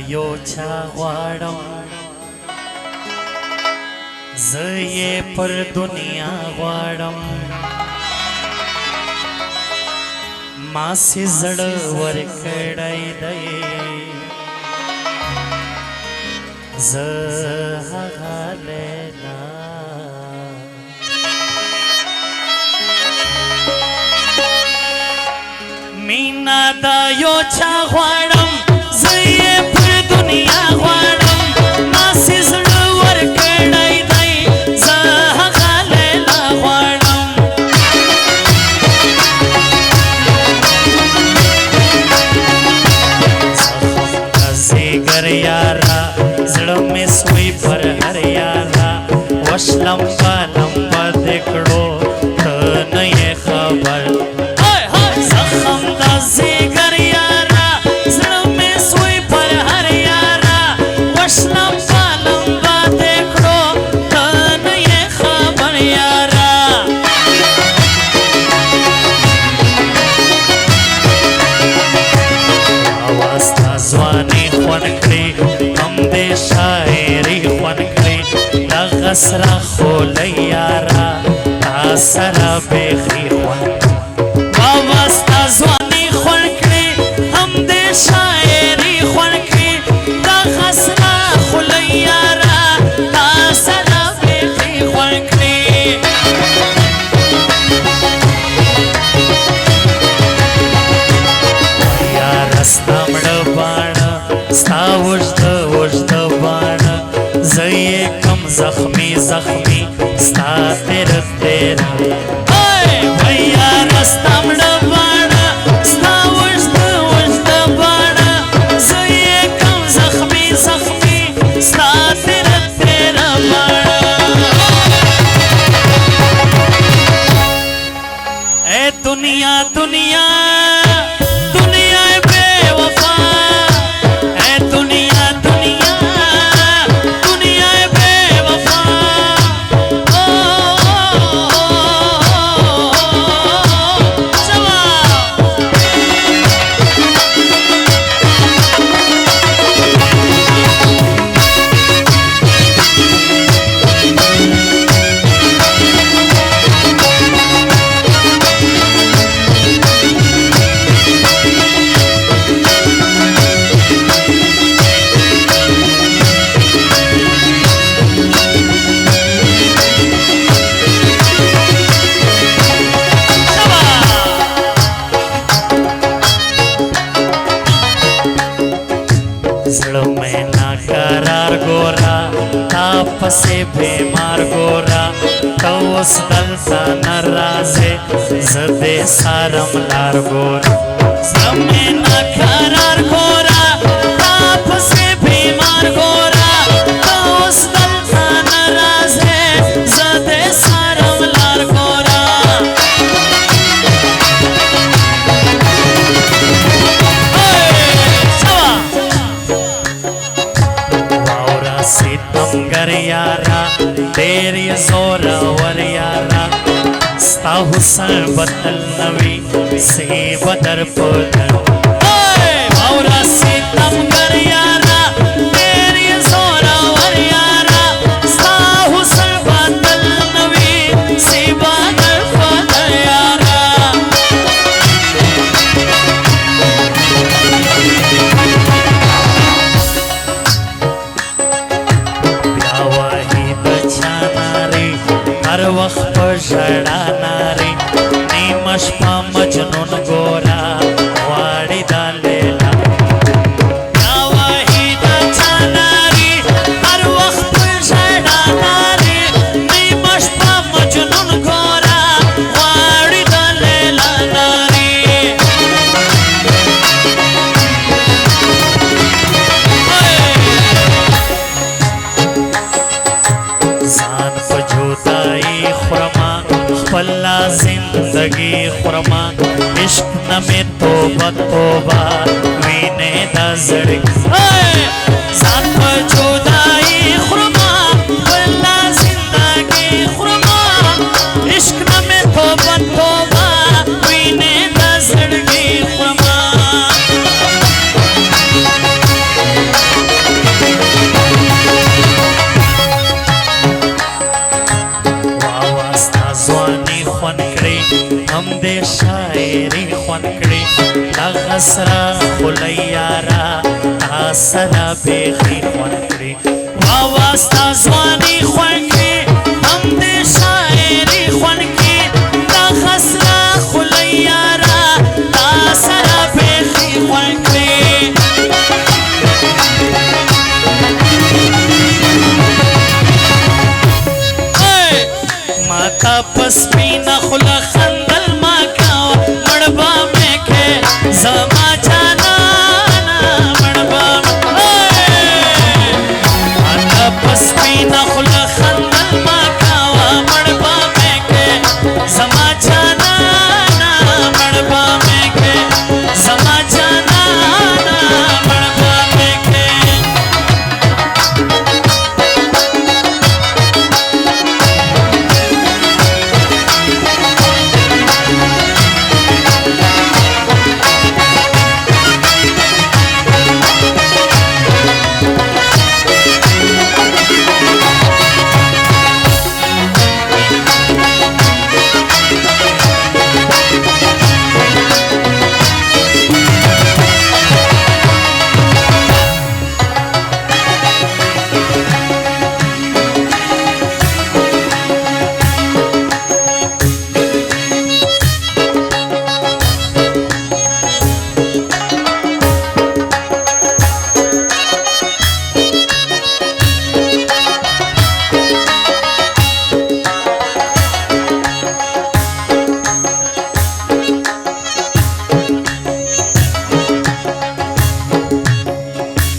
یو چا غواړم زه یې پر دنیا غواړم ما سي زړه ورکړی دی زه هغه لیلا مینا دا یو چا غواړم زه یې پر دنیا غواړم ما سي زړه ورکړی دی زه هغه لیلا غواړم زیګر یارا زړه مې سوی پر هر یارا وشلم پالم بد کړو ته نه یې خبر زخم د زیګر یارا زړه مې سوی پر هر یارا وشلم پالم بد کړو ته نه یې خبر یارا اواز تا ځواني خوند کړي هم دې شاعري خوند کړي دغه سره خولی یارا تا سره بیخي خوند اواز تا ځواني خوند کړي هم دې شاعري خوند کړي دغه سره خولی یارا تا سره بیخي خوند کړي یارا ستا مړه باڼه ستا اوږده اوږده باڼه زه یې کم زخمي زخمي ستا تېره تېره وای یاره ستا مړه باڼه ستا اوږده اوږده باڼه زه یې کم زخمي زخمي ستا تېره تېره باڼه ای دنیا دنیا پسې بیمار ګورا ته اوس دلته نه راځې زه دې څارم لار ګوره زړه مې ناقرار ګوره تا پسې بیمار ګوره ته اوس دلته نه راځې زه دې څارم لار ګوره واوره ستمګر یارا ډېر یې زورور یارا ستا حسن بدل نوي سي بدر پدر واوره ستمګر یارا ډېر یې زورور یارا ستا حسن بدل نوي سي بدر پدر یارا هر وخت په ژړا نارې نیمه شپه مجنون ګوره غواړي دا لیلا دا وحیده چا نارې هر وخت په ژړا نارې نیمه شپه مجنون ګوره غواړي دا لیلا نارې ځان په جدایي خورما خپله زندګي خورما عشق نه مې توبه توبه وینې د زړګي ځان په جدایي خورما خپله زندګي خورما عشق نه مې توبه توبه وینې د زړګي خورما هم دې شاعري خوند کړي دغه سره خولۍ یاره تا سره بیخي خوند کړي واوا ستا ځواني خوند کړي هم دې شاعري خوند کړي دغه سره خولۍ یاره تا سره بیخي خوند کړي ماتا پس